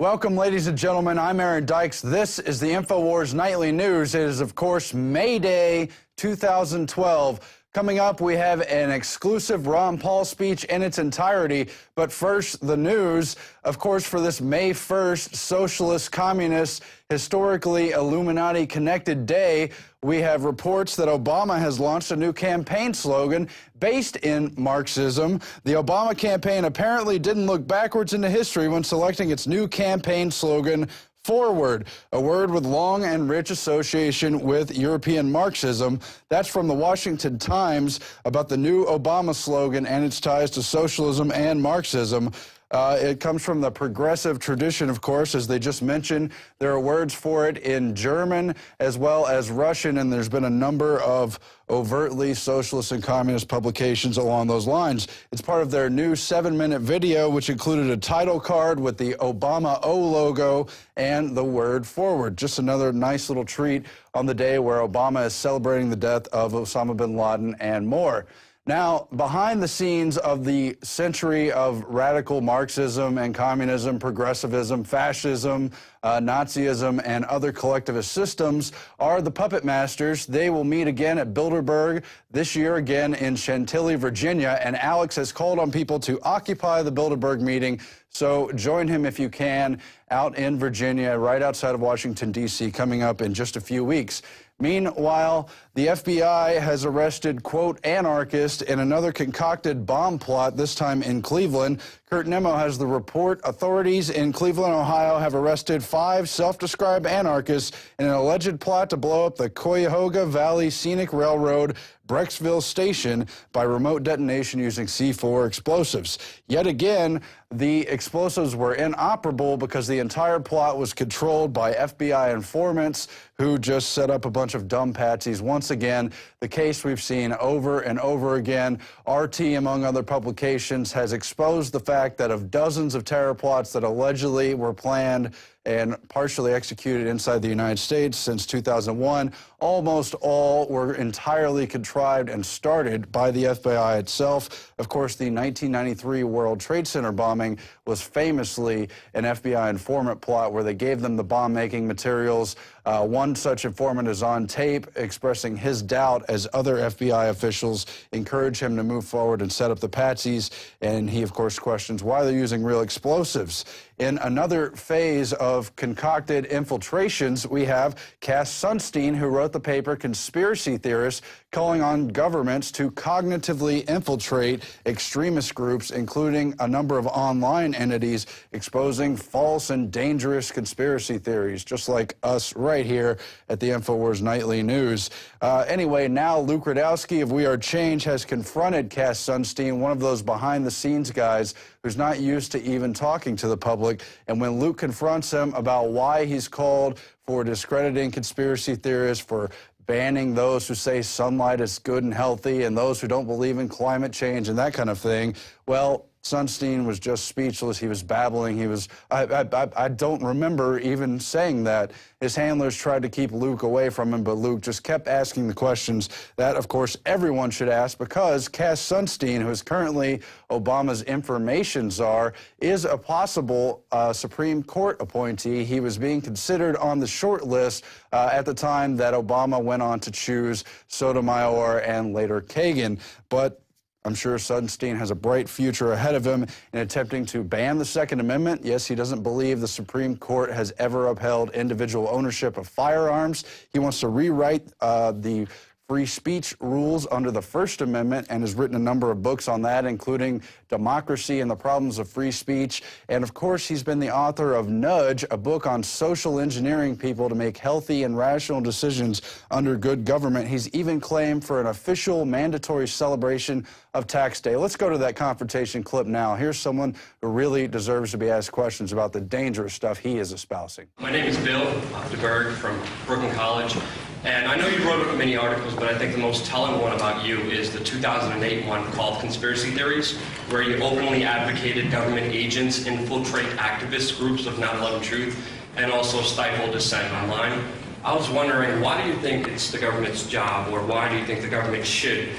Welcome, ladies and gentlemen. I'm Dykes. This is the Infowars Nightly News. It is, of course, May Day 2012. Coming up, we have an exclusive Ron Paul speech in its entirety. But first, the news. Of course, for this May 1st, socialist, communist, historically Illuminati-connected day, we have reports that Obama has launched a new campaign slogan based in Marxism. The Obama campaign apparently didn't look backwards into history when selecting its new campaign slogan, Forward, a word with long and rich association with European Marxism. That's from the Washington Times about the new Obama slogan and its ties to socialism and Marxism. It comes from the progressive tradition, of course, as they just mentioned. There are words for it in German as well as Russian, and there's been a number of overtly socialist and communist publications along those lines. It's part of their new 7-minute video, which included a title card with the Obama O logo and the word forward. Just another nice little treat on the day where Obama is celebrating the death of Osama bin Laden and more. Now, behind the scenes of the century of radical Marxism and communism, progressivism, fascism, Nazism, and other collectivist systems are the puppet masters. They will meet again at Bilderberg this year, again in Chantilly, Virginia, and Alex has called on people to occupy the Bilderberg meeting. So join him if you can out in Virginia, right outside of Washington, D.C., coming up in just a few weeks. Meanwhile, the FBI has arrested, quote, anarchist in another concocted bomb plot, this time in Cleveland. Kurt Nimmo has the report. Authorities in Cleveland, Ohio have arrested 5 self-described anarchists in an alleged plot to blow up the Cuyahoga Valley Scenic Railroad Brecksville Station by remote detonation using C4 explosives. Yet again, the explosives were inoperable because the entire plot was controlled by FBI informants who just set up a bunch of dumb patsies. Once again, the case we've seen over and over again. RT, among other publications, has exposed the fact that of dozens of terror plots that allegedly were planned and partially executed inside the United States since 2001, almost all were entirely contrived and started by the FBI itself. Of course, the 1993 World Trade Center bombing was famously an FBI informant plot where they gave them the bomb-making materials. One such informant is on tape expressing his doubt as other FBI officials encourage him to move forward and set up the patsies, and he, of course, questions why they're using real explosives. In another phase of concocted infiltrations, we have Cass Sunstein, who wrote the paper Conspiracy Theorists, calling on governments to cognitively infiltrate extremist groups, including a number of online entities, exposing false and dangerous conspiracy theories, just like us right here at the Infowars Nightly News. Anyway, now Luke Radowski of We Are Change has confronted Cass Sunstein, one of those behind-the-scenes guys who's not used to even talking to the public. And when Luke confronts him about why he's called for discrediting conspiracy theorists, for banning those who say sunlight is good and healthy, and those who don't believe in climate change and that kind of thing, well, Sunstein was just speechless. He was babbling. He was, I don't remember even saying that. His handlers tried to keep Luke away from him, but Luke just kept asking the questions that, of course, everyone should ask, because Cass Sunstein, who is currently Obama's information czar, is a possible Supreme Court appointee. He was being considered on the short list at the time that Obama went on to choose Sotomayor and later Kagan. But I'm sure Sunstein has a bright future ahead of him in attempting to ban the Second Amendment. Yes, he doesn't believe the Supreme Court has ever upheld individual ownership of firearms. He wants to rewrite the free speech rules under the First Amendment and has written a number of books on that, including Democracy and the Problems of Free Speech. And, of course, he's been the author of Nudge, a book on social engineering people to make healthy and rational decisions under good government. He's even claimed for an official mandatory celebration of Tax Day. Let's go to that confrontation clip now. Here's someone who really deserves to be asked questions about the dangerous stuff he is espousing. My name is Bill DeBerg from Brooklyn College. And I know you wrote many articles, but I think the most telling one about you is the 2008 one called Conspiracy Theories, where you openly advocated government agents infiltrate activist groups of 9/11 Truth and also stifle dissent online. I was wondering, why do you think it's the government's job, or why do you think the government should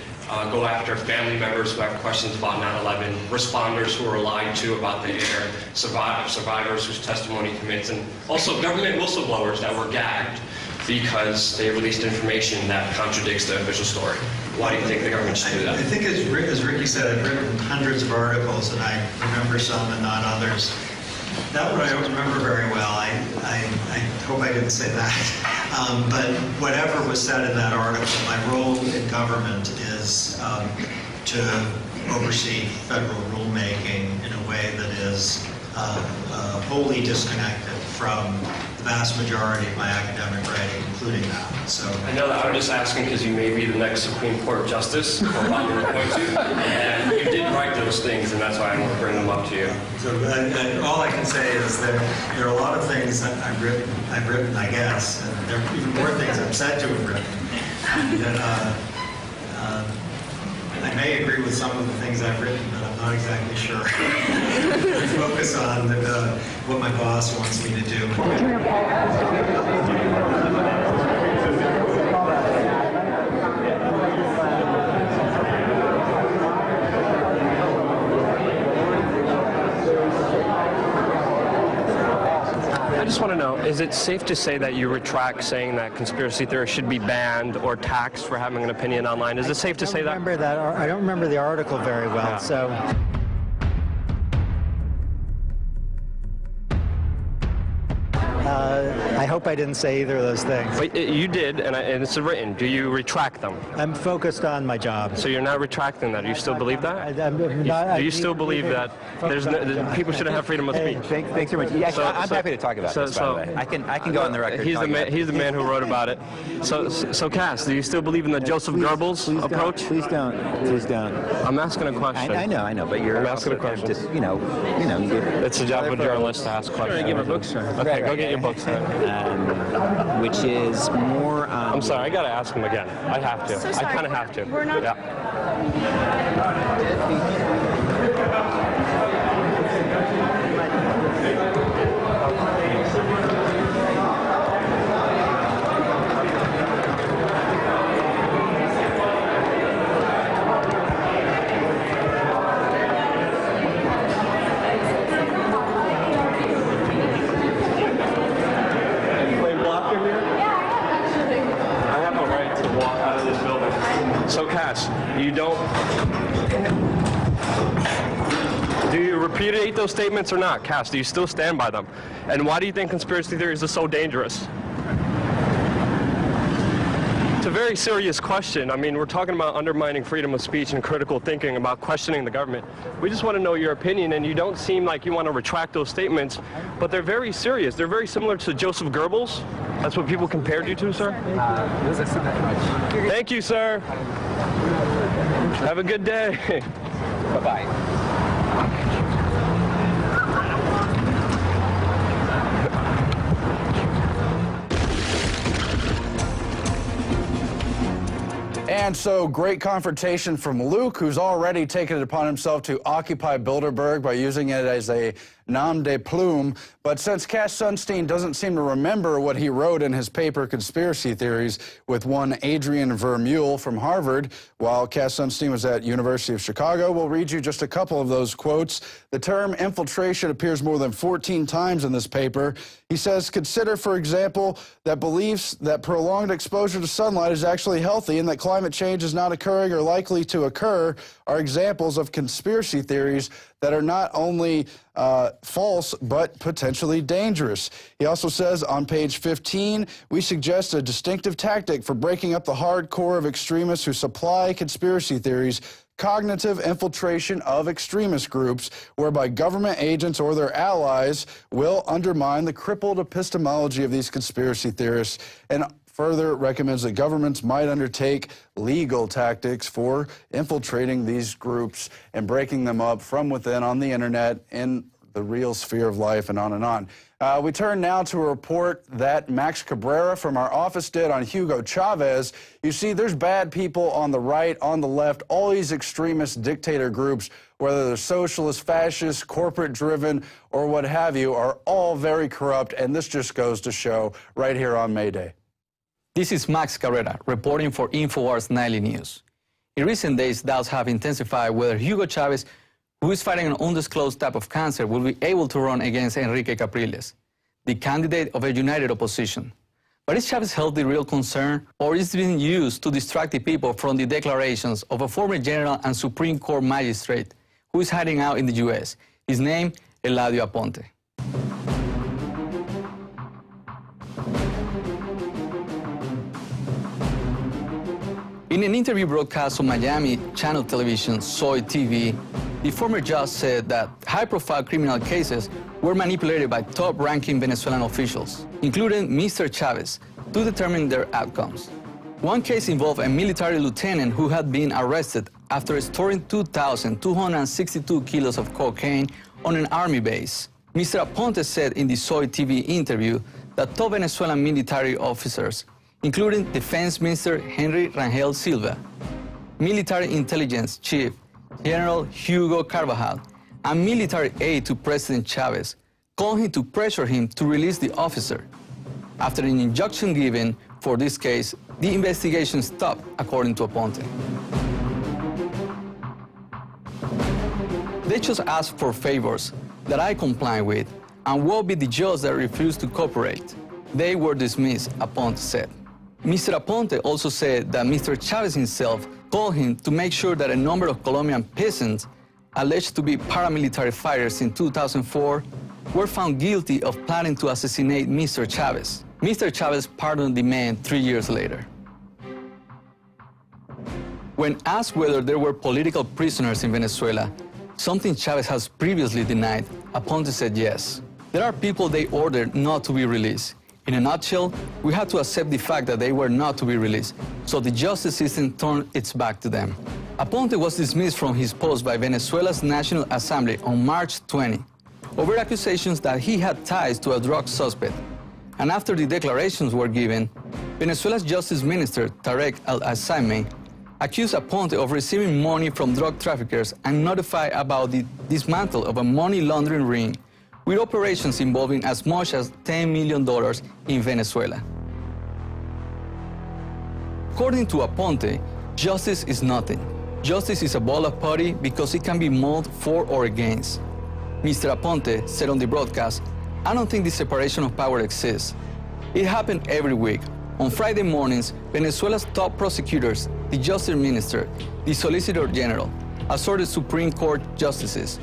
go after family members who have questions about 9/11, responders who are lied to about the air, survivors whose testimony commits, and also government whistleblowers that were gagged because they released information that contradicts the official story. Why do you think the government should do that? I think, as Ricky said, I've written hundreds of articles, and I remember some and not others. That one I don't remember very well. I hope I didn't say that. But whatever was said in that article, my role in government is to oversee federal rulemaking in a way that is wholly disconnected from the vast majority of my academic writing, including that. So I know that I'm just asking because you may be the next Supreme Court Justice, or about your point to, and you did write those things, and that's why I want to bring them up to you. So all I can say is there are a lot of things that I've written, I guess, and there are even more things I'm said to have written. And, I may agree with some of the things I've written, but I'm not exactly sure. I focus on what my boss wants me to do. I just want to know, is it safe to say that you retract saying that conspiracy theorists should be banned or taxed for having an opinion online? Is it safe to say that? I don't remember the article very well, Yeah. so... I hope I didn't say either of those things. Wait, you did, and it's written. Do you retract them? I'm focused on my job. So you're not retracting that? Do you still believe that? Do you still believe that people shouldn't have freedom of speech? Thanks very much. Yeah, I'm happy to talk about this, by the way. I can go on the record. He's the man who wrote about it. So Cass, do you still believe in the Joseph Goebbels approach? Please don't. I'm asking a question. I know, but you're I'm asking a question. Just, It's the job of a journalist to ask questions. Give my books, sir. Okay, go get your books then. Which is more on... I'm sorry, I gotta ask him again. I have to. So sorry. I kind of have to. We're not... Yeah. So Cass, you don't... Do you repudiate those statements or not? Cass, do you still stand by them? And why do you think conspiracy theories are so dangerous? It's a very serious question. I mean, we're talking about undermining freedom of speech and critical thinking, about questioning the government. We just want to know your opinion, and you don't seem like you want to retract those statements, but they're very serious. They're very similar to Joseph Goebbels. That's what people compared you to, sir? Thank you, sir. Have a good day. Bye-bye. And so, great confrontation from Luke, who's already taken it upon himself to occupy Bilderberg by using it as a nom de plume. But since Cass Sunstein doesn't seem to remember what he wrote in his paper Conspiracy Theories with one Adrian Vermeule from Harvard, while Cass Sunstein was at University of Chicago, we'll read you just a couple of those quotes. The term infiltration appears more than 14 times in this paper. He says, consider, for example, that beliefs that prolonged exposure to sunlight is actually healthy and that climate change is not occurring or likely to occur are examples of conspiracy theories that are not only false, but potentially dangerous. He also says on page 15, we suggest a distinctive tactic for breaking up the hardcore of extremists who supply conspiracy theories: cognitive infiltration of extremist groups, whereby government agents or their allies will undermine the crippled epistemology of these conspiracy theorists, and further recommends that governments might undertake legal tactics for infiltrating these groups and breaking them up from within on the internet, in the real sphere of life, and on and on. We turn now to a report that Max Cabrera from our office did on Hugo Chavez. You see, there's bad people on the right, on the left, all these extremist dictator groups, whether they're socialist, fascist, corporate-driven, or what have you, are all very corrupt, and this just goes to show right here on May Day. This is Max Cabrera reporting for Infowars Nightly News. In recent days, doubts have intensified whether Hugo Chavez, who is fighting an undisclosed type of cancer, will be able to run against Enrique Capriles, the candidate of a united opposition. But is Chavez's health the real concern, or is it being used to distract the people from the declarations of a former general and Supreme Court magistrate who is hiding out in the U.S.? His name, Eladio Aponte. In an interview broadcast on Miami channel television, Soy TV, the former judge said that high-profile criminal cases were manipulated by top-ranking Venezuelan officials, including Mr. Chavez, to determine their outcomes. One case involved a military lieutenant who had been arrested after storing 2,262 kilos of cocaine on an army base. Mr. Aponte said in the Soy TV interview that top Venezuelan military officers, including Defense Minister Henry Rangel Silva, Military Intelligence Chief General Hugo Carvajal, and military aide to President Chavez, called him to pressure him to release the officer. After an injunction given for this case, the investigation stopped, according to Aponte. They just asked for favors that I comply with, and woe be the judge that refused to cooperate. They were dismissed, Aponte said. Mr. Aponte also said that Mr. Chavez himself called him to make sure that a number of Colombian peasants alleged to be paramilitary fighters in 2004 were found guilty of planning to assassinate Mr. Chavez. Mr. Chavez pardoned the man 3 years later. When asked whether there were political prisoners in Venezuela, something Chavez has previously denied, Aponte said yes. There are people they ordered not to be released. In a nutshell, we had to accept the fact that they were not to be released, so the justice system turned its back to them. Aponte was dismissed from his post by Venezuela's National Assembly on March 20 over accusations that he had ties to a drug suspect. And after the declarations were given, Venezuela's Justice Minister, Tarek El-Aissami, accused Aponte of receiving money from drug traffickers and notified about the dismantle of a money laundering ring with operations involving as much as $10 million in Venezuela. According to Aponte, justice is nothing. Justice is a ball of putty because it can be molded for or against. Mr. Aponte said on the broadcast, "I don't think the separation of power exists. It happened every week. On Friday mornings, Venezuela's top prosecutors, the Justice Minister, the Solicitor General, assorted Supreme Court justices,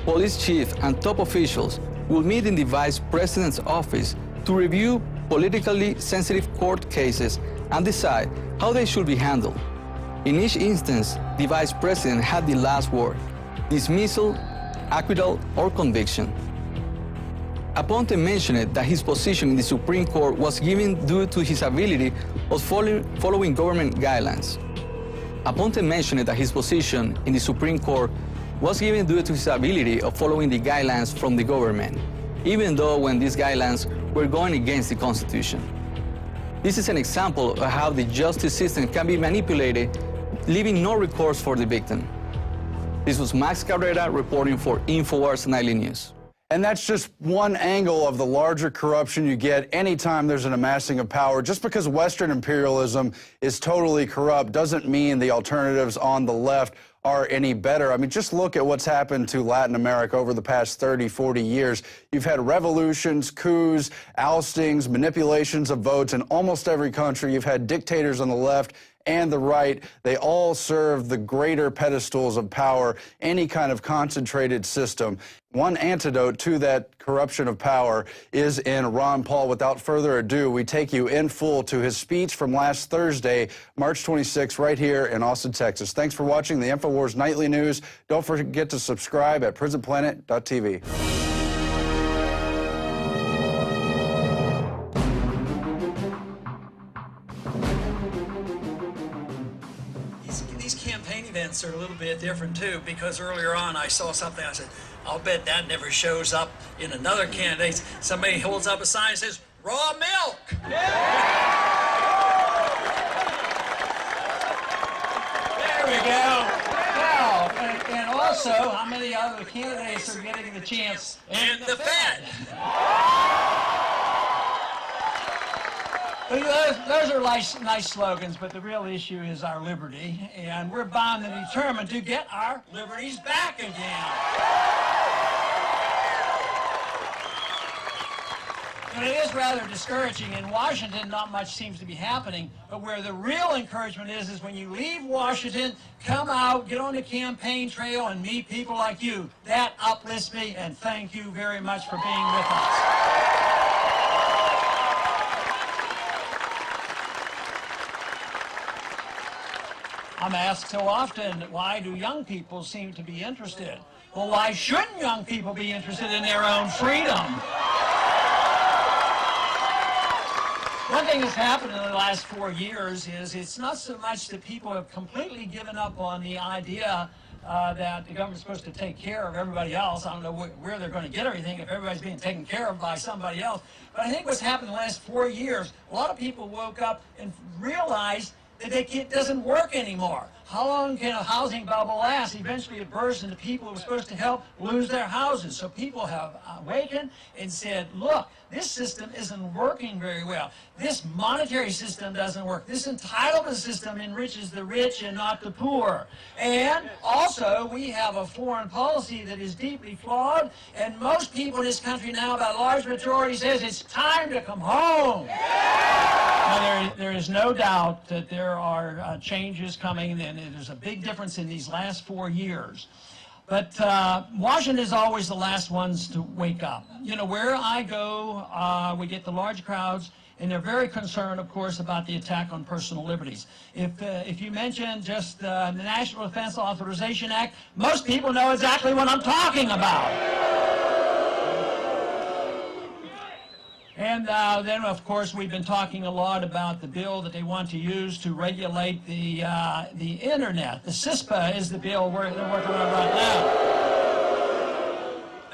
police chief, and top officials will meet in the Vice President's office to review politically sensitive court cases and decide how they should be handled. In each instance, the Vice President had the last word: dismissal, acquittal, or conviction." Aponte mentioned that his position in the Supreme Court was given due to his ability of following government guidelines. Aponte mentioned that his position in the Supreme Court was given due to his ability of following the guidelines from the government, even though when these guidelines were going against the Constitution. This is an example of how the justice system can be manipulated, leaving no recourse for the victim. This was Max Cabrera reporting for Infowars Nightly News. And that's just one angle of the larger corruption you get anytime there's an amassing of power. Just because Western imperialism is totally corrupt doesn't mean the alternatives on the left are any better. I mean, just look at what's happened to Latin America over the past 30, 40 years. You've had revolutions, coups, oustings, manipulations of votes in almost every country. You've had dictators on the left and the right. They all serve the greater pedestals of power, any kind of concentrated system. One antidote to that corruption of power is in Ron Paul. Without further ado, we take you in full to his speech from last Thursday, March 26, right here in Austin, Texas. Thanks for watching the Infowars Nightly News. Don't forget to subscribe at prisonplanet.tv. These campaign events are a little bit different too, because earlier on I saw something, I said, I'll bet that never shows up in another candidate. Somebody holds up a sign and says, raw milk! There we go. Now, and also, how many other candidates are getting the chance? And the Fed. Those are nice slogans, but the real issue is our liberty, and we're bound and determined to get our liberties back again. And it is rather discouraging. In Washington, not much seems to be happening, but where the real encouragement is when you leave Washington, come out, get on the campaign trail, and meet people like you. That uplifts me, and thank you very much for being with us. I'm asked so often, why do young people seem to be interested? Well, why shouldn't young people be interested in their own freedom? One thing that's happened in the last 4 years is it's not so much that people have completely given up on the idea that the government's supposed to take care of everybody else. I don't know where they're going to get everything if everybody's being taken care of by somebody else. But I think what's happened in the last 4 years, a lot of people woke up and realized that it doesn't work anymore. How long can a housing bubble last? Eventually it bursts and the people who were supposed to help lose their houses. So people have awakened and said, look, this system isn't working very well. This monetary system doesn't work. This entitlement system enriches the rich and not the poor. And also, we have a foreign policy that is deeply flawed, and most people in this country now, about a large majority, says it's time to come home. Now, there is no doubt that there are changes coming, and there's a big difference in these last 4 years. But Washington is always the last ones to wake up. You know, where I go, we get the large crowds, and they're very concerned, of course, about the attack on personal liberties. If you mention just the National Defense Authorization Act, most people know exactly what I'm talking about. And then, of course, we've been talking a lot about the bill that they want to use to regulate the Internet. The CISPA is the bill they're working on right now.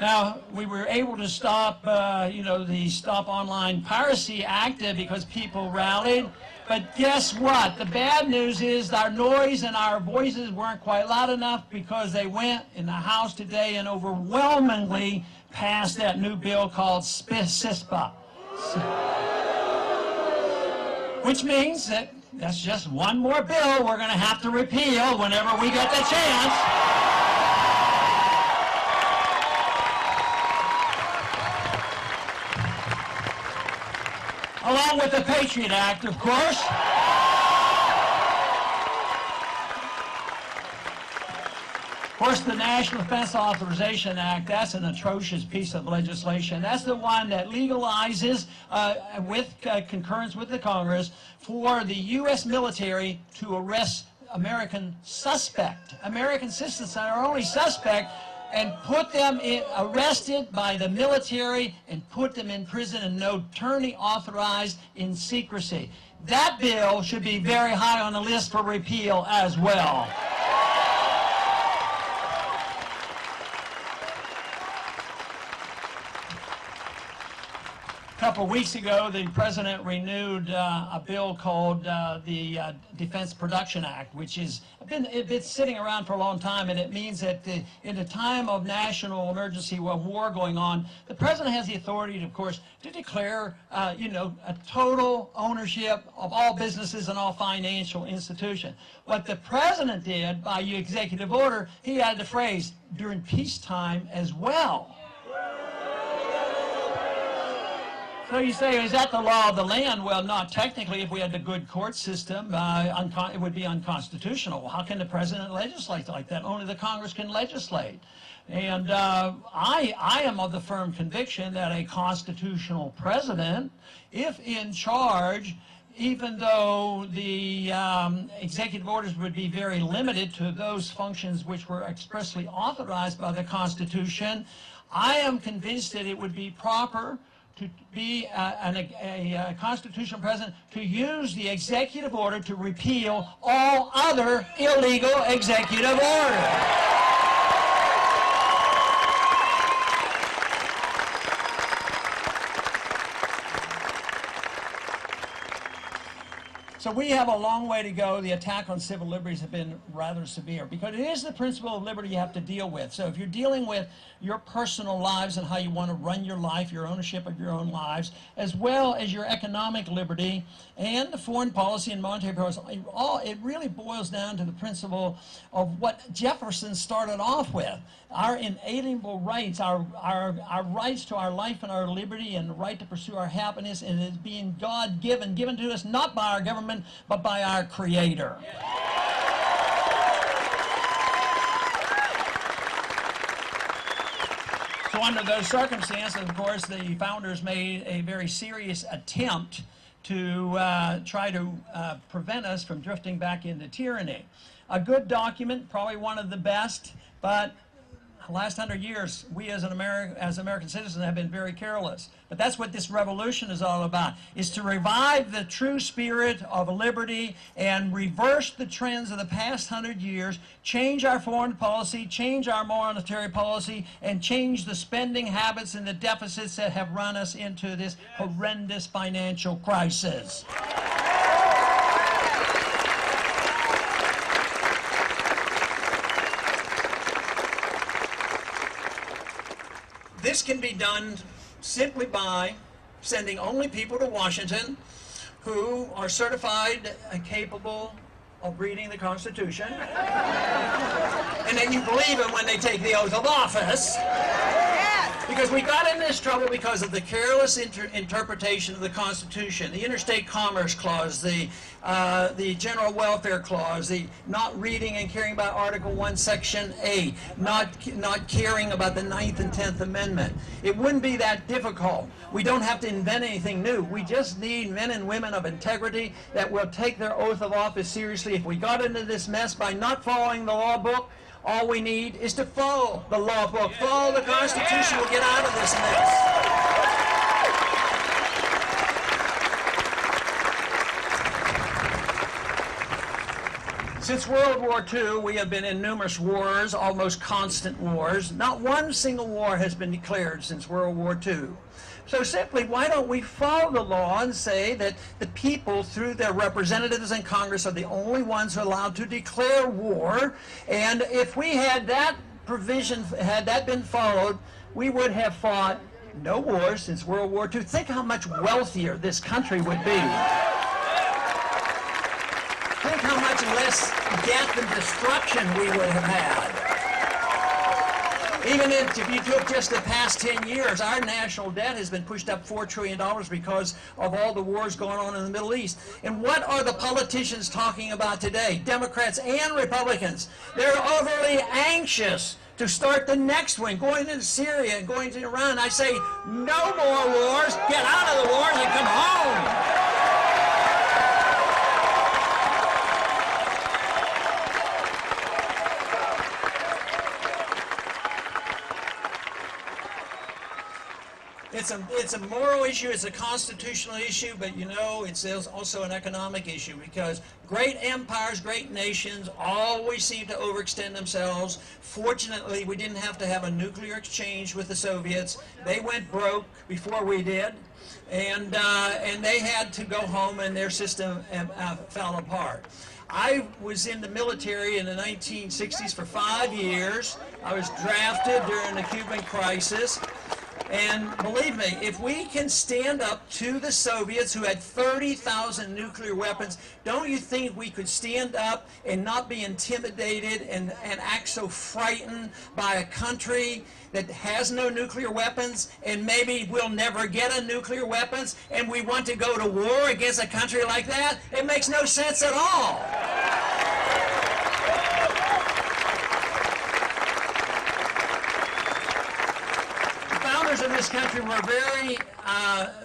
Now, we were able to stop, the Stop Online Piracy Act because people rallied. But guess what? The bad news is our noise and our voices weren't quite loud enough because they went in the House today and overwhelmingly passed that new bill called CISPA. Which means that that's just one more bill we're going to have to repeal whenever we get the chance. Along with the Patriot Act, of course. Of course, the National Defense Authorization Act, that's an atrocious piece of legislation. That's the one that legalizes, with concurrence with the Congress, for the U.S. military to arrest American citizens that are only suspect, and put them arrested by the military and put them in prison and no attorney authorized in secrecy. That bill should be very high on the list for repeal as well. A couple of weeks ago, the president renewed a bill called the Defense Production Act, which has been sitting around for a long time, and it means that in a time of national emergency, a war going on, the president has the authority, of course, to declare, a total ownership of all businesses and all financial institutions. What the president did by executive order, he added the phrase, during peacetime as well. So you say, is that the law of the land? Well, not technically. If we had a good court system, it would be unconstitutional. How can the president legislate like that? Only the Congress can legislate. And I am of the firm conviction that a constitutional president, if in charge, even though the executive orders would be very limited to those functions which were expressly authorized by the Constitution, I am convinced that it would be proper to be a constitutional president to use the executive order to repeal all other illegal executive orders. So So we have a long way to go. The attack on civil liberties have been rather severe because it is the principle of liberty you have to deal with. So if you're dealing with your personal lives and how you want to run your life, your ownership of your own lives, as well as your economic liberty and the foreign policy and monetary policy, it really boils down to the principle of what Jefferson started off with. Our inalienable rights, our rights to our life and our liberty and the right to pursue our happiness, and it is being God-given, given to us not by our government, but by our Creator. So under those circumstances, of course, the founders made a very serious attempt to try to prevent us from drifting back into tyranny. A good document, probably one of the best, but the last 100 years, we as American citizens have been very careless. But that's what this revolution is all about, is to revive the true spirit of liberty and reverse the trends of the past 100 years, change our foreign policy, change our monetary policy, and change the spending habits and the deficits that have run us into this horrendous financial crisis. This can be done simply by sending only people to Washington who are certified and capable of reading the Constitution, and then you believe them when they take the oath of office. Because we got in this trouble because of the careless interpretation of the Constitution, the Interstate Commerce Clause, the General Welfare Clause, the not reading and caring about Article 1, Section 8, not caring about the 9th and 10th Amendment. It wouldn't be that difficult. We don't have to invent anything new. We just need men and women of integrity that will take their oath of office seriously. If we got into this mess by not following the law book, all we need is to follow the law book, follow the Constitution. We'll get out of this mess. Since World War II, we have been in numerous wars, almost constant wars. Not one single war has been declared since World War II. So simply, why don't we follow the law and say that the people, through their representatives in Congress, are the only ones who are allowed to declare war? And if we had that provision, had that been followed, we would have fought no wars since World War II. Think how much wealthier this country would be. Think how much less death and destruction we would have had. Even if you took just the past 10 years, our national debt has been pushed up $4 trillion because of all the wars going on in the Middle East. And what are the politicians talking about today, Democrats and Republicans? They're overly anxious to start the next one, going into Syria and going to Iran. I say, no more wars, get out of the wars and come home. It's a moral issue, it's a constitutional issue, but you know, it's also an economic issue because great empires, great nations always seem to overextend themselves. Fortunately, we didn't have to have a nuclear exchange with the Soviets. They went broke before we did, and they had to go home and their system fell apart. I was in the military in the 1960s for 5 years. I was drafted during the Cuban crisis. And believe me, if we can stand up to the Soviets who had 30,000 nuclear weapons, don't you think we could stand up and not be intimidated and act so frightened by a country that has no nuclear weapons and maybe will never get a nuclear weapons, and we want to go to war against a country like that? It makes no sense at all. In this country, we're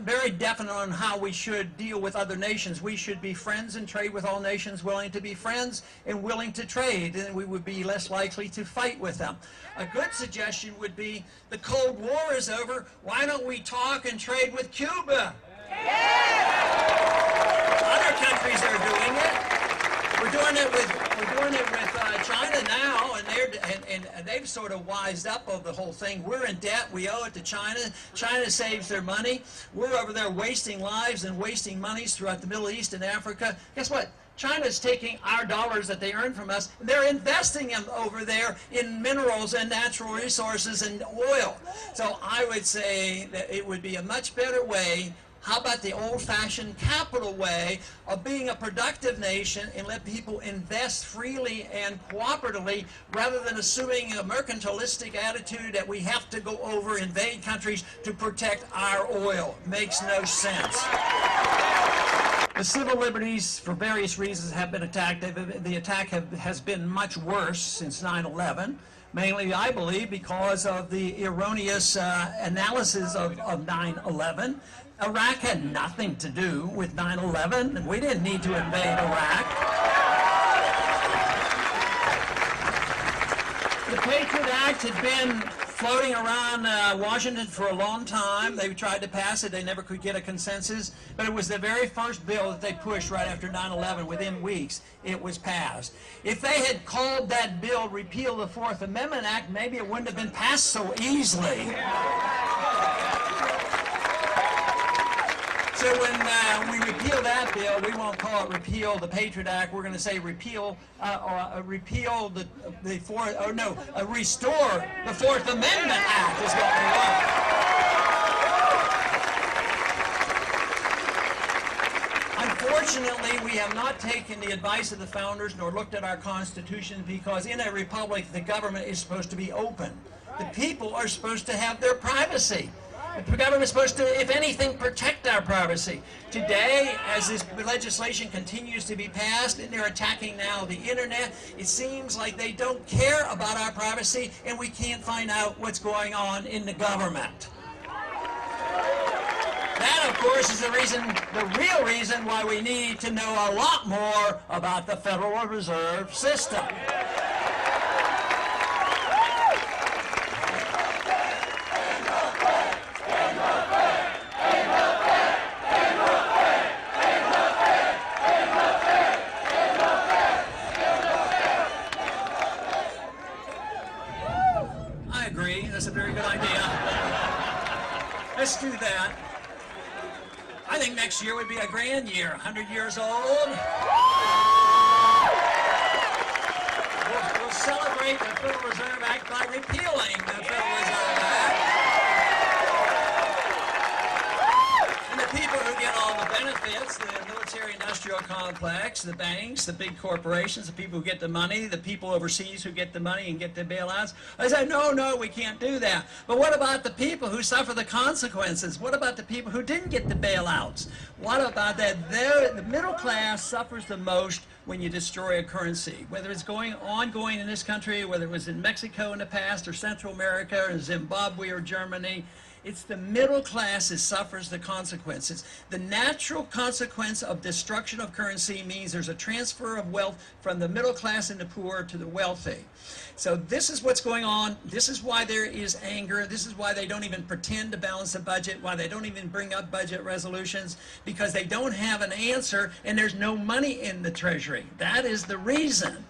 very definite on how we should deal with other nations. We should be friends and trade with all nations, willing to be friends and willing to trade, and we would be less likely to fight with them. A good suggestion would be, the Cold War is over, why don't we talk and trade with Cuba? Yeah! Other countries are doing it. We're doing it with We're doing it with China now, and they've sort of wised up of the whole thing. We're in debt. We owe it to China. China saves their money. We're over there wasting lives and wasting monies throughout the Middle East and Africa. Guess what? China's taking our dollars that they earn from us, and they're investing them over there in minerals and natural resources and oil. So I would say that it would be a much better way. How about the old-fashioned capital way of being a productive nation and let people invest freely and cooperatively rather than assuming a mercantilistic attitude that we have to go over, invade countries to protect our oil? Makes no sense. The civil liberties, for various reasons, have been attacked. The attack has been much worse since 9/11. Mainly, I believe, because of the erroneous analysis of 9/11. Iraq had nothing to do with 9/11, and we didn't need to invade Iraq. The Patriot Act had been floating around Washington for a long time. They tried to pass it. They never could get a consensus. But it was the very first bill that they pushed right after 9/11. Within weeks, it was passed. If they had called that bill Repeal the Fourth Amendment Act, maybe it wouldn't have been passed so easily. So when we repeal that bill, we won't call it repeal the Patriot Act. We're going to say repeal restore the Fourth Amendment Act is what we want. Unfortunately, we have not taken the advice of the founders nor looked at our Constitution, because in a republic, the government is supposed to be open. The people are supposed to have their privacy. The government is supposed to, if anything, protect our privacy. Today, as this legislation continues to be passed, and they're attacking now the internet, it seems like they don't care about our privacy, and we can't find out what's going on in the government. That, of course, is the real reason why we need to know a lot more about the Federal Reserve System. That's a very good idea. Let's do that. I think next year would be a grand year. 100 years old. We'll celebrate the Federal Reserve Act by repealing the Federal Reserve Act. And the people who get all the benefits, the military-industrial complex, the banks, the big corporations, the people who get the money, the people overseas who get the money and get the bailouts. I said, no, we can't do that. But what about the people who suffer the consequences? What about the people who didn't get the bailouts? What about that? The middle class suffers the most when you destroy a currency, whether it's ongoing in this country, whether it was in Mexico in the past, or Central America, or Zimbabwe, or Germany. It's the middle class that suffers the consequences. The natural consequence of destruction of currency means there's a transfer of wealth from the middle class and the poor to the wealthy. So this is what's going on. This is why there is anger. This is why they don't even pretend to balance a budget, why they don't even bring up budget resolutions, because they don't have an answer and there's no money in the Treasury. That is the reason.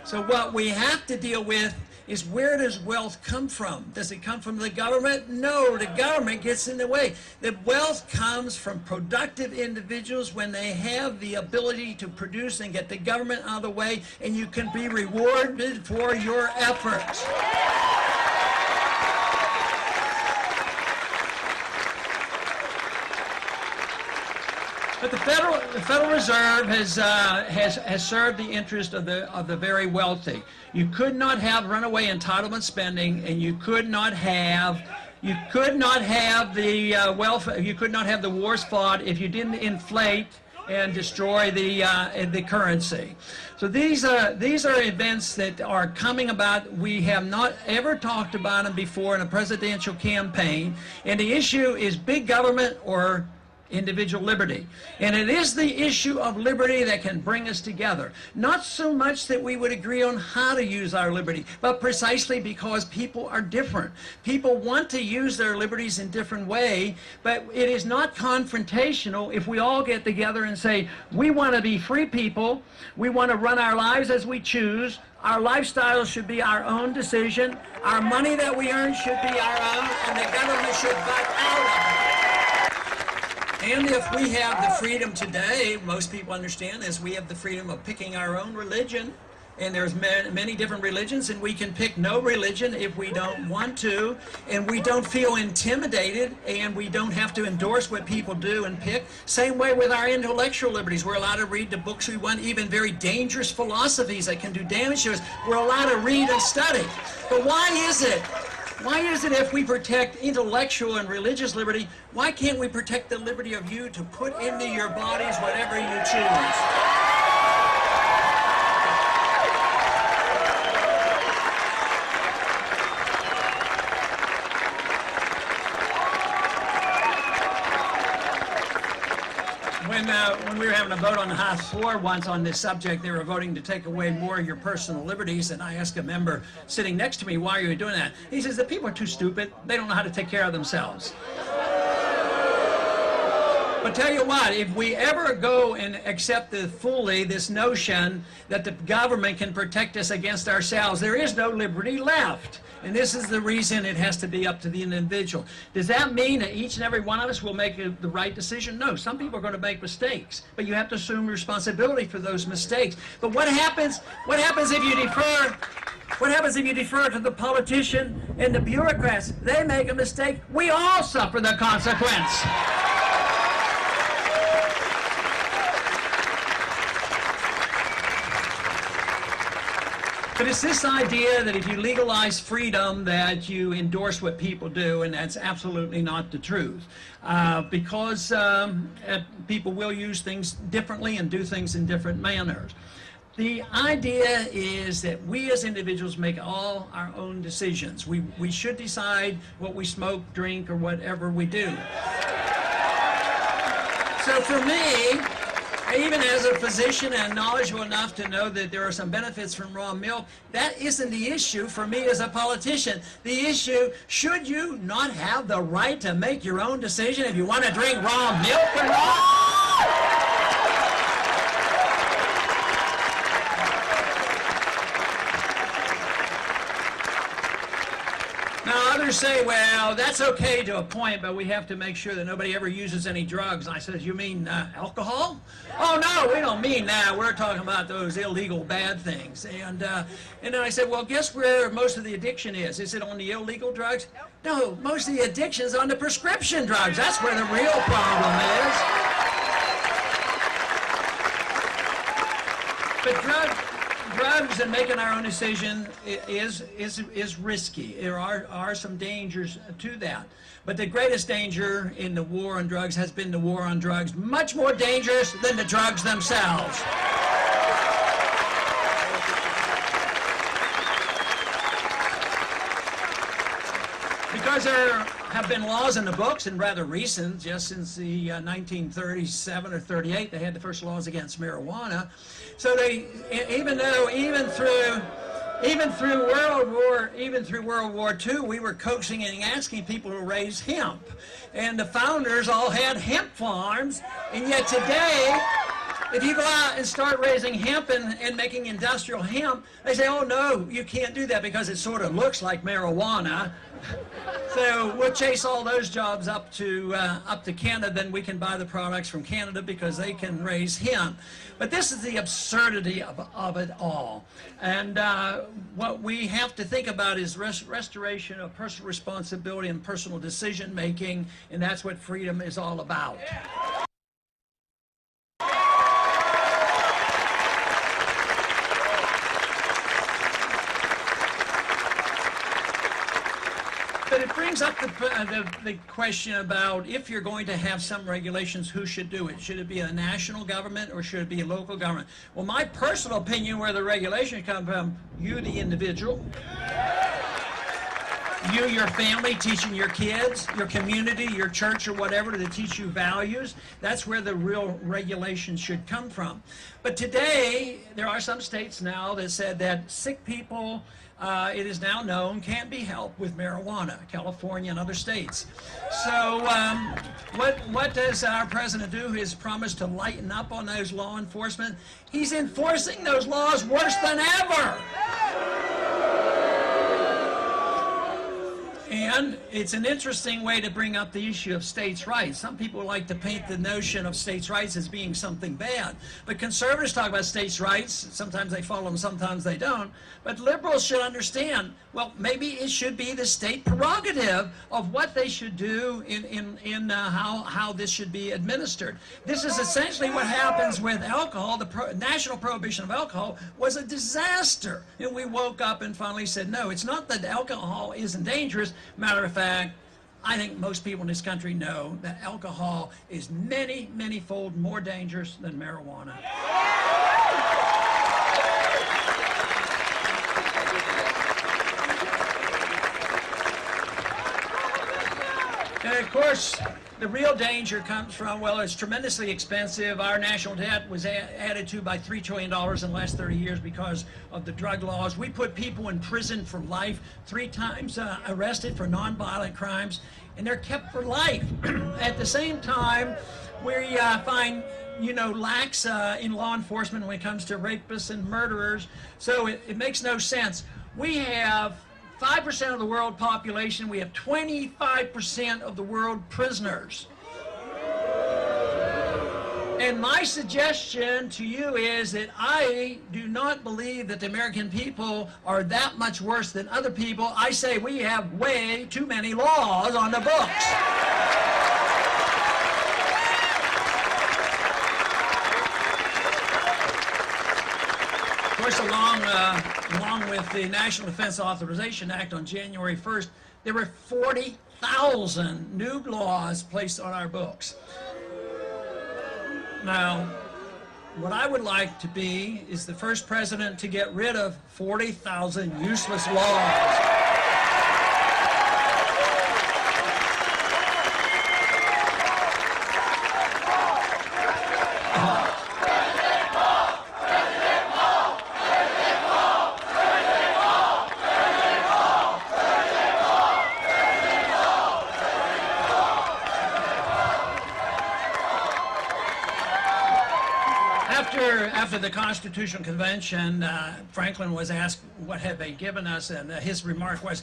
So what we have to deal with is, where does wealth come from? Does it come from the government? No, the government gets in the way. The wealth comes from productive individuals when they have the ability to produce and get the government out of the way, and you can be rewarded for your efforts. But the Federal Reserve has served the interest of the very wealthy. You could not have runaway entitlement spending, and you could not have the wars fought if you didn't inflate and destroy the currency. So these are events that are coming about. We have not ever talked about them before in a presidential campaign, and the issue is big government or individual liberty. And it is the issue of liberty that can bring us together. Not so much that we would agree on how to use our liberty, but precisely because people are different. People want to use their liberties in different ways, but it is not confrontational if we all get together and say, we want to be free people, we want to run our lives as we choose, our lifestyle should be our own decision, our money that we earn should be our own, and the government should back out of it. And if we have the freedom today, most people understand this, we have the freedom of picking our own religion, and there's many different religions, and we can pick no religion if we don't want to, and we don't feel intimidated, and we don't have to endorse what people do and pick. Same way with our intellectual liberties. We're allowed to read the books we want, even very dangerous philosophies that can do damage to us. We're allowed to read and study. But why is it? Why is it if we protect intellectual and religious liberty, why can't we protect the liberty of you to put into your bodies whatever you choose? When we were having a vote on the House floor once on this subject, they were voting to take away more of your personal liberties, and I asked a member sitting next to me, why are you doing that? He says, the people are too stupid. They don't know how to take care of themselves. But tell you what, if we ever go and accept fully this notion that the government can protect us against ourselves, there is no liberty left. And this is the reason it has to be up to the individual. Does that mean that each and every one of us will make the right decision? No, some people are going to make mistakes, but you have to assume responsibility for those mistakes. But what happens if you defer? What happens if you defer to the politician and the bureaucrats? They make a mistake. We all suffer the consequence. But it's this idea that if you legalize freedom that you endorse what people do, and that's absolutely not the truth. Because people will use things differently and do things in different manners. The idea is that we as individuals make all our own decisions. We should decide what we smoke, drink, or whatever we do. So for me, even as a physician and knowledgeable enough to know that there are some benefits from raw milk, that isn't the issue for me as a politician. The issue, should you not have the right to make your own decision if you want to drink raw milk or not? Now others say, well, that's okay to a point, but we have to make sure that nobody ever uses any drugs. And I said, you mean alcohol? Oh, no, we don't mean that. We're talking about those illegal bad things. And then I said, well, guess where most of the addiction is? Is it on the illegal drugs? No, most of the addiction is on the prescription drugs. That's where the real problem is. But drugs and making our own decision is risky. There are some dangers to that. But the greatest danger in the war on drugs has been the war on drugs, much more dangerous than the drugs themselves. Because there have been laws in the books, and rather recent, just since the 1937 or 38, they had the first laws against marijuana. So they, even through World War II, we were coaxing and asking people to raise hemp, and the founders all had hemp farms, and yet today, if you go out and start raising hemp and making industrial hemp, they say, oh no, you can't do that because it sort of looks like marijuana. So we'll chase all those jobs up to Canada, then we can buy the products from Canada because they can raise hemp. But this is the absurdity of it all. And what we have to think about is restoration of personal responsibility and personal decision making, and that's what freedom is all about. But it brings up the question about if you're going to have some regulations, who should do it? Should it be a national government or should it be a local government? Well, my personal opinion, where the regulations come from, you, the individual. you, your family, teaching your kids, your community, your church, or whatever to teach you values. That's where the real regulation should come from. But today, there are some states now that said that sick people, it is now known, can't be helped with marijuana, California and other states. So what does our president do? His promise to lighten up on those law enforcement. He's enforcing those laws worse than ever. And it's an interesting way to bring up the issue of states' rights. Some people like to paint the notion of states' rights as being something bad. But conservatives talk about states' rights. Sometimes they follow them, sometimes they don't. But liberals should understand, well, maybe it should be the state prerogative of what they should do in how this should be administered. This is essentially what happens with alcohol. The national prohibition of alcohol was a disaster. And we woke up and finally said, no, it's not that alcohol isn't dangerous. Matter of fact, I think most people in this country know that alcohol is many, many-fold more dangerous than marijuana. And of course, the real danger comes from, well, it's tremendously expensive. Our national debt was added to by $3 trillion in the last 30 years because of the drug laws. We put people in prison for life, 3 times arrested for nonviolent crimes, and they're kept for life. At the same time, we find, lacks in law enforcement when it comes to rapists and murderers. So it makes no sense. We have 5% of the world population, we have 25% of the world prisoners. And my suggestion to you is that I do not believe that the American people are that much worse than other people. I say we have way too many laws on the books. Of course, along with the National Defense Authorization Act on January 1st, there were 40,000 new laws placed on our books. Now, what I would like to be is the first president to get rid of 40,000 useless laws. After the Constitutional Convention, Franklin was asked, what have they given us? And his remark was,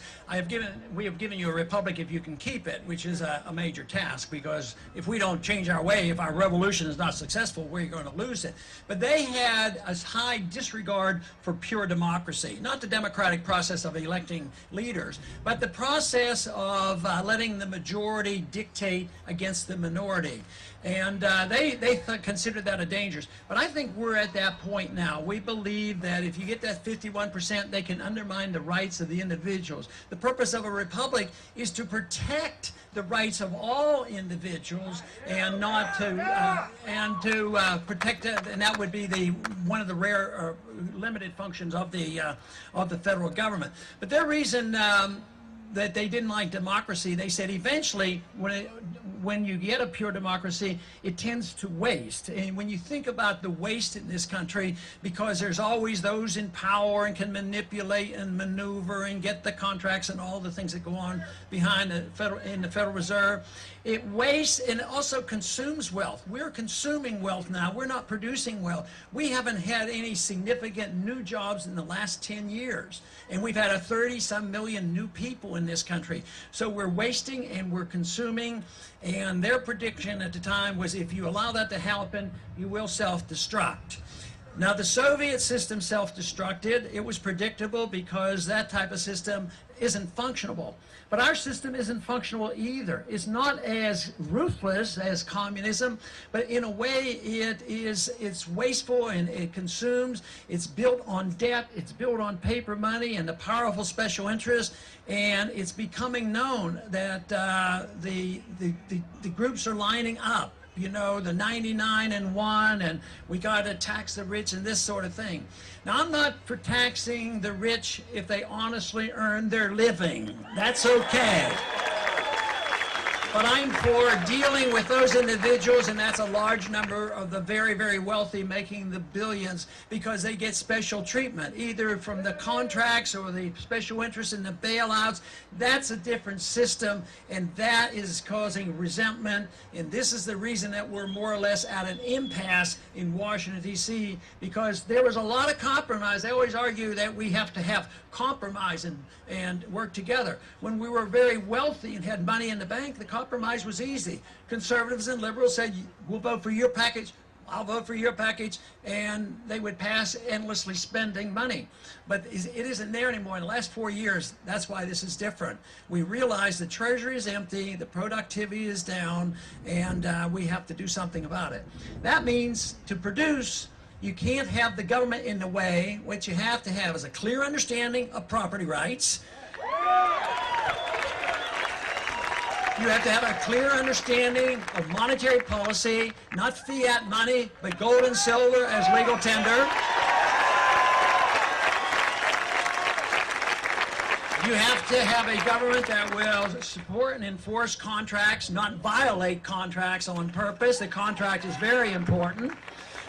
we have given you a republic if you can keep it, which is a major task, because if we don't change our way, if our revolution is not successful, we're going to lose it. But they had a high disregard for pure democracy, not the democratic process of electing leaders, but the process of letting the majority dictate against the minority. And they considered that a danger. But I think we're at that point now. We believe that if you get that 51%, they can undermine the rights of the individuals. The purpose of a republic is to protect the rights of all individuals and not to protect it, and that would be one of the rare or limited functions of the federal government. But their reason that they didn't like democracy, they said eventually when you get a pure democracy, it tends to waste. And when you think about the waste in this country, because there's always those in power and can manipulate and maneuver and get the contracts and all the things that go on behind the Federal Reserve, it wastes and it also consumes wealth. We're consuming wealth now. We're not producing wealth. We haven't had any significant new jobs in the last 10 years. And we've had 30-some million new people in this country. So we're wasting and we're consuming. And their prediction at the time was if you allow that to happen, you will self-destruct. Now, the Soviet system self-destructed. It was predictable because that type of system isn't functionable. But our system isn't functional either. It's not as ruthless as communism, but in a way it's wasteful and it consumes. It's built on debt, it's built on paper money and the powerful special interests, and it's becoming known that the groups are lining up you know, the 99 and 1, and we got to tax the rich and this sort of thing. Now, I'm not for taxing the rich if they honestly earn their living. That's okay. But I'm for dealing with those individuals, and that's a large number of the very, very wealthy making the billions, because they get special treatment, either from the contracts or the special interest in the bailouts. That's a different system, and that is causing resentment. And this is the reason that we're more or less at an impasse in Washington, D.C., because there was a lot of compromise. They always argue that we have to have compromise and work together. When we were very wealthy and had money in the bank, the compromise was easy. Conservatives and liberals said, we'll vote for your package, I'll vote for your package, and they would pass endlessly spending money. But it isn't there anymore. In the last 4 years, that's why this is different. We realize the treasury is empty, the productivity is down, and we have to do something about it. That means to produce, you can't have the government in the way. What you have to have is a clear understanding of property rights. You have to have a clear understanding of monetary policy, not fiat money, but gold and silver as legal tender. You have to have a government that will support and enforce contracts, not violate contracts on purpose. The contract is very important.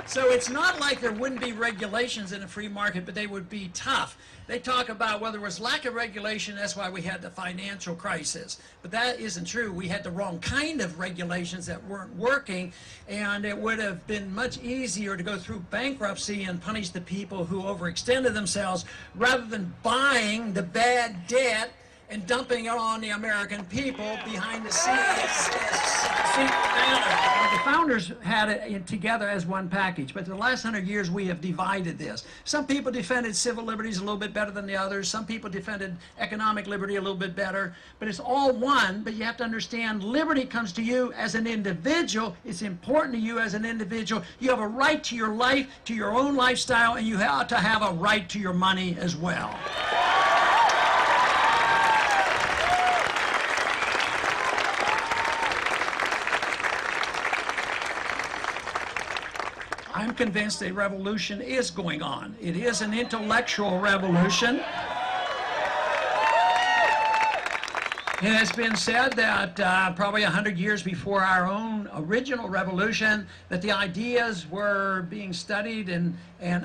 So it's not like there wouldn't be regulations in a free market, but they would be tough. They talk about, well, there was lack of regulation, that's why we had the financial crisis. But that isn't true. We had the wrong kind of regulations that weren't working, and it would have been much easier to go through bankruptcy and punish the people who overextended themselves rather than buying the bad debt and dumping it on the American people behind the scenes. The founders had it together as one package, but the last 100 years we have divided this. Some people defended civil liberties a little bit better than the others. Some people defended economic liberty a little bit better, but it's all one. But you have to understand, liberty comes to you as an individual. It's important to you as an individual. You have a right to your life, to your own lifestyle, and you have to have a right to your money as well. I'm convinced a revolution is going on. It is an intellectual revolution. It has been said that probably 100 years before our own original revolution, that the ideas were being studied and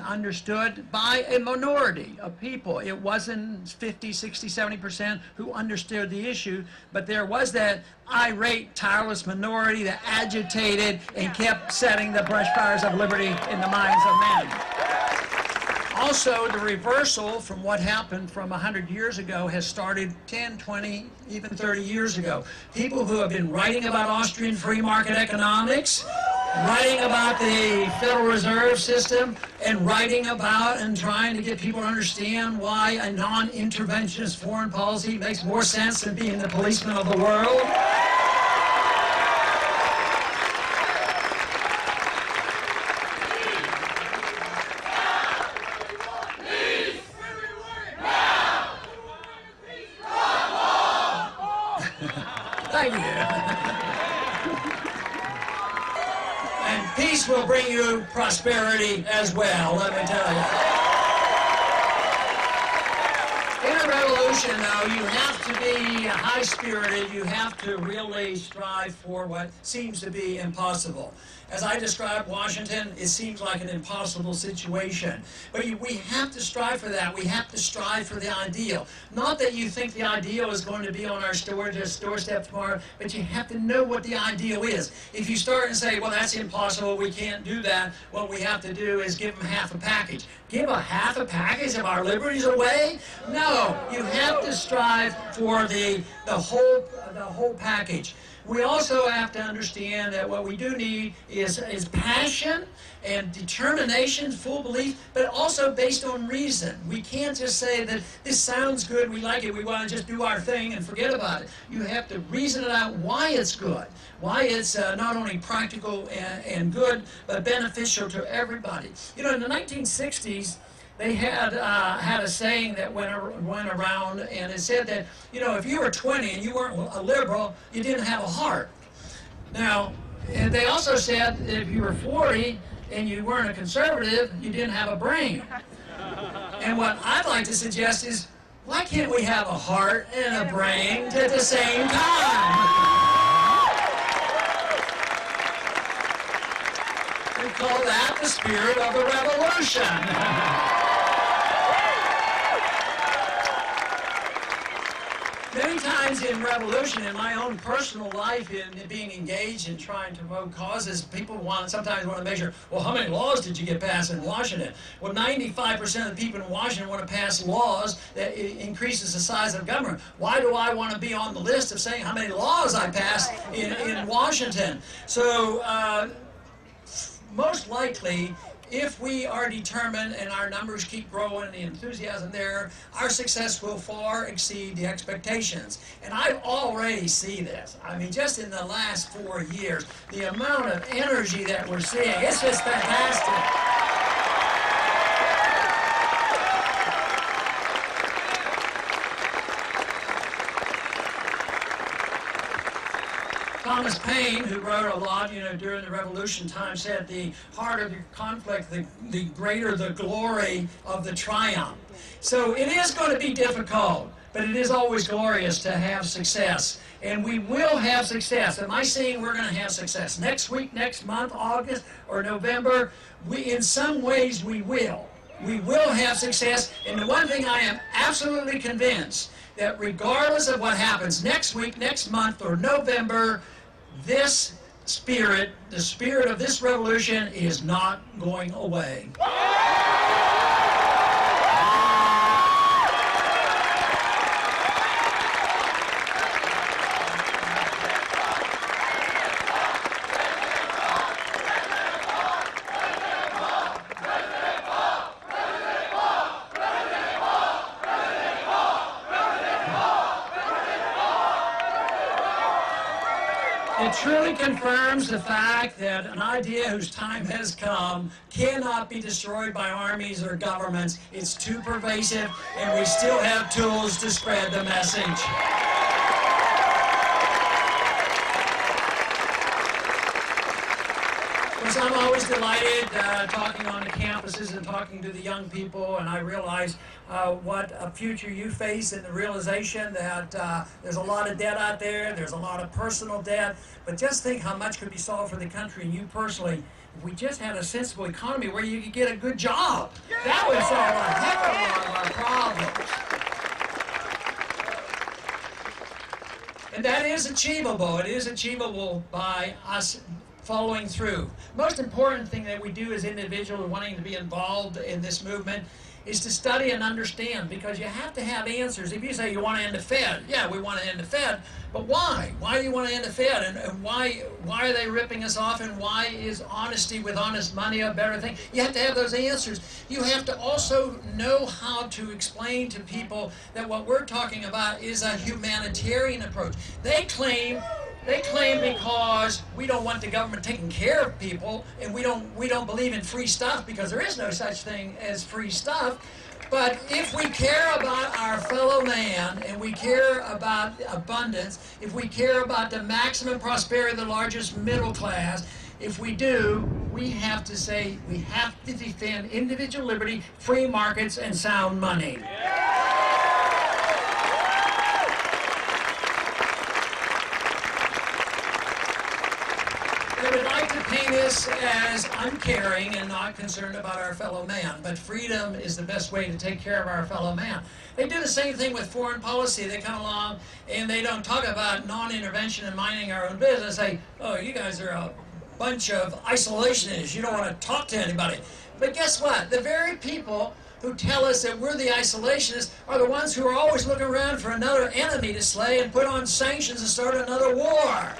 understood by a minority of people. It wasn't 50, 60, 70% who understood the issue, but there was that irate, tireless minority that agitated and kept setting the brush fires of liberty in the minds of men. Also, the reversal from what happened from 100 years ago has started 10, 20, even 30 years ago. People who have been writing about Austrian free market economics, writing about the Federal Reserve System, and writing about and trying to get people to understand why a non-interventionist foreign policy makes more sense than being the policeman of the world. Thank you. And peace will bring you prosperity as well, let me tell you. In a revolution, though, you have to be high-spirited. You have to really strive for what seems to be impossible. As I described Washington, it seems like an impossible situation. But we have to strive for that. We have to strive for the ideal. Not that you think the ideal is going to be on our doorstep tomorrow, but you have to know what the ideal is. If you start and say, well, that's impossible, we can't do that, what we have to do is give them half a package. Give a half a package of our liberties away? No, you have to strive for the whole package. We also have to understand that what we do need is passion and determination, full belief, but also based on reason. We can't just say that this sounds good, we like it, we want to just do our thing and forget about it. You have to reason it out why it's good, why it's not only practical and good, but beneficial to everybody. You know, in the 1960s, they had a saying that went around, and it said that, you know, if you were 20 and you weren't a liberal, you didn't have a heart. Now, And they also said that if you were 40 and you weren't a conservative, you didn't have a brain. And what I'd like to suggest is, why can't we have a heart and a brain at the same time? We call that the spirit of the revolution. Many times in revolution, in my own personal life, in being engaged in trying to promote causes, people sometimes want to measure, well, how many laws did you get passed in Washington? Well, 95% of the people in Washington want to pass laws that increases the size of government. Why do I want to be on the list of saying how many laws I passed in Washington? So, most likely, if we are determined and our numbers keep growing and the enthusiasm there, our success will far exceed the expectations. And I already see this. I mean, just in the last 4 years, the amount of energy that we're seeing, it's just fantastic. Thomas Paine, who wrote a lot, during the Revolution time, said the harder the conflict, the greater the glory of the triumph. So it is going to be difficult, but it is always glorious to have success. And we will have success. Am I saying we're going to have success next week, next month, August, or November? In some ways, we will. We will have success. And the one thing I am absolutely convinced, that regardless of what happens next week, next month, or November, this spirit, the spirit of this revolution, is not going away. It truly confirms the fact that an idea whose time has come cannot be destroyed by armies or governments. It's too pervasive, and we still have tools to spread the message. I'm always delighted talking on the campuses and talking to the young people, and I realize what a future you face, and the realization that there's a lot of debt out there, there's a lot of personal debt, but just think how much could be solved for the country and you personally if we just had a sensible economy where you could get a good job. That would solve a heck of a lot of our problems. And that is achievable. It is achievable by us following through. Most important thing that we do as individuals wanting to be involved in this movement is to study and understand, because you have to have answers. If you say you want to end the Fed, yeah, we want to end the Fed, but why? Why do you want to end the Fed? And why are they ripping us off? And why is honesty with honest money a better thing? You have to have those answers. You have to also know how to explain to people that what we're talking about is a humanitarian approach. They claim because we don't want the government taking care of people, and we don't believe in free stuff, because there is no such thing as free stuff. But if we care about our fellow man, and we care about abundance, if we care about the maximum prosperity of the largest middle class, if we do, we have to say we have to defend individual liberty, free markets, and sound money. I would like to paint this as uncaring and not concerned about our fellow man, but freedom is the best way to take care of our fellow man. They do the same thing with foreign policy. They come along and they don't talk about non-intervention and minding our own business. They say, oh, you guys are a bunch of isolationists. You don't want to talk to anybody. But guess what? The very people who tell us that we're the isolationists are the ones who are always looking around for another enemy to slay and put on sanctions and start another war.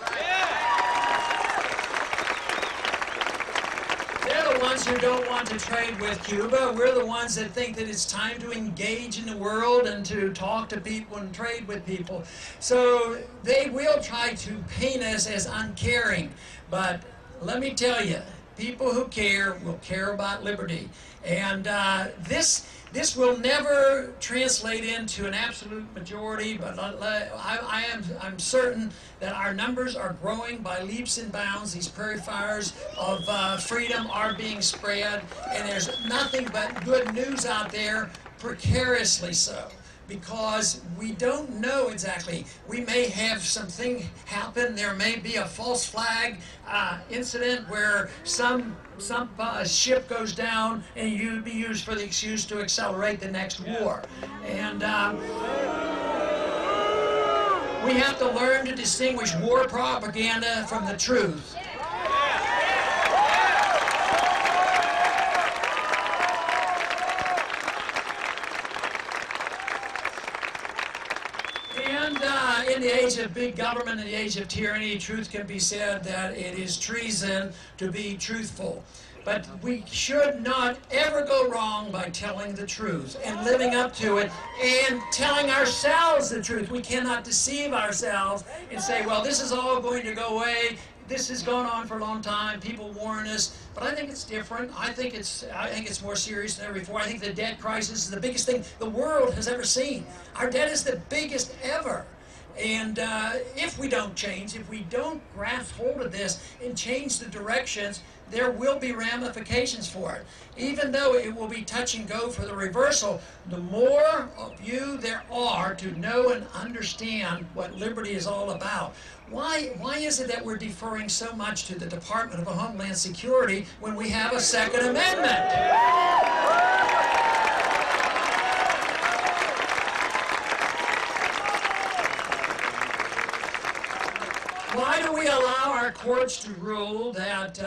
They're the ones who don't want to trade with Cuba. We're the ones that think that it's time to engage in the world and to talk to people and trade with people. So they will try to paint us as uncaring. But let me tell you, people who care will care about liberty. And this will never translate into an absolute majority, but I'm certain that our numbers are growing by leaps and bounds. These prairie fires of freedom are being spread, and there's nothing but good news out there, precariously so, because we don't know exactly. We may have something happen. There may be a false flag incident where some ship goes down and you be used for the excuse to accelerate the next war. And we have to learn to distinguish war propaganda from the truth. In the age of big government, in the age of tyranny, truth can be said that it is treason to be truthful. But we should not ever go wrong by telling the truth and living up to it and telling ourselves the truth. We cannot deceive ourselves and say, well, this is all going to go away. This has gone on for a long time. People warn us, but I think it's different. I think it's more serious than ever before. I think the debt crisis is the biggest thing the world has ever seen. Our debt is the biggest ever. And if we don't change, if we don't grasp hold of this and change the directions, there will be ramifications for it. Even though it will be touch and go for the reversal, the more of you there are to know and understand what liberty is all about. Why is it that we're deferring so much to the Department of Homeland Security when we have a Second Amendment? Why do we allow our courts to rule that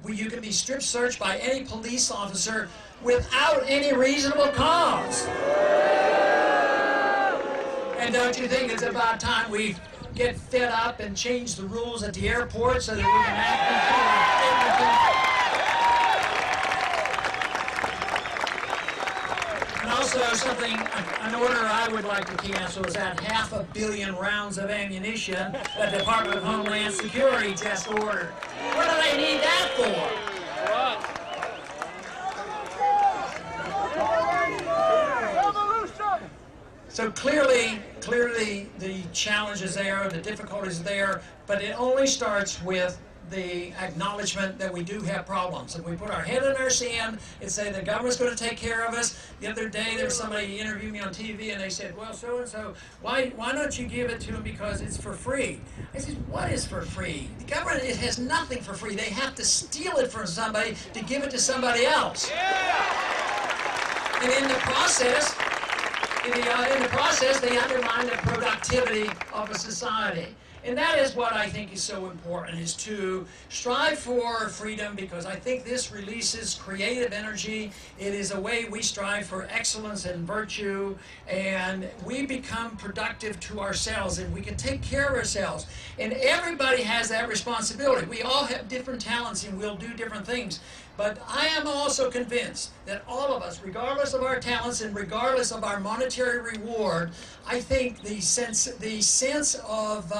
you can be strip searched by any police officer without any reasonable cause? And don't you think it's about time we get fed up and change the rules at the airport so that we can act? And also something, an order I would like to cancel is that 500 million rounds of ammunition that the Department of Homeland Security just ordered. What do they need that for? So clearly the challenge is there, the difficulties are there, but it only starts with the acknowledgement that we do have problems. If we put our head in our sand and say the government's going to take care of us. The other day there was somebody interviewed me on TV and they said, well, so-and-so, why don't you give it to them because it's for free? I said, what is for free? The government, it has nothing for free. They have to steal it from somebody to give it to somebody else. And in the process, they undermine the productivity of a society. And that is what I think is so important, is to strive for freedom, because I think this releases creative energy. It is a way we strive for excellence and virtue, and we become productive to ourselves, and we can take care of ourselves. And everybody has that responsibility. We all have different talents, and we'll do different things. But I am also convinced that all of us, regardless of our talents and regardless of our monetary reward, I think the sense of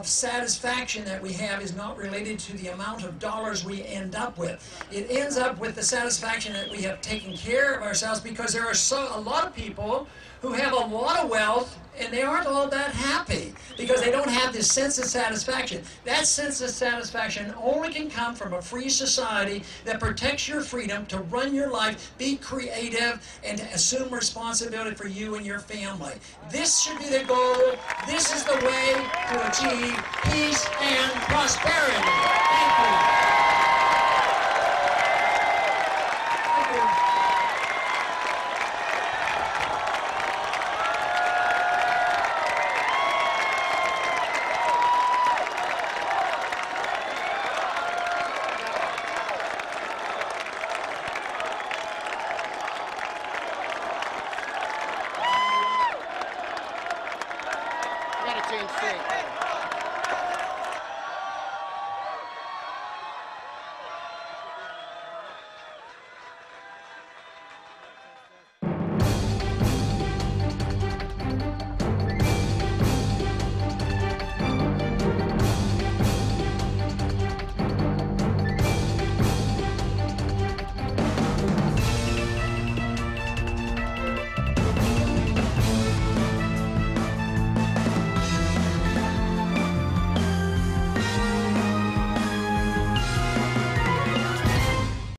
satisfaction that we have is not related to the amount of dollars we end up with. It ends up with the satisfaction that we have taken care of ourselves, because there are a lot of people who have a lot of wealth and they aren't all that happy because they don't have this sense of satisfaction. That sense of satisfaction only can come from a free society that protects your freedom to run your life, be creative, and to assume responsibility for you and your family. This should be the goal. This is the way to achieve peace and prosperity. Thank you. Change things.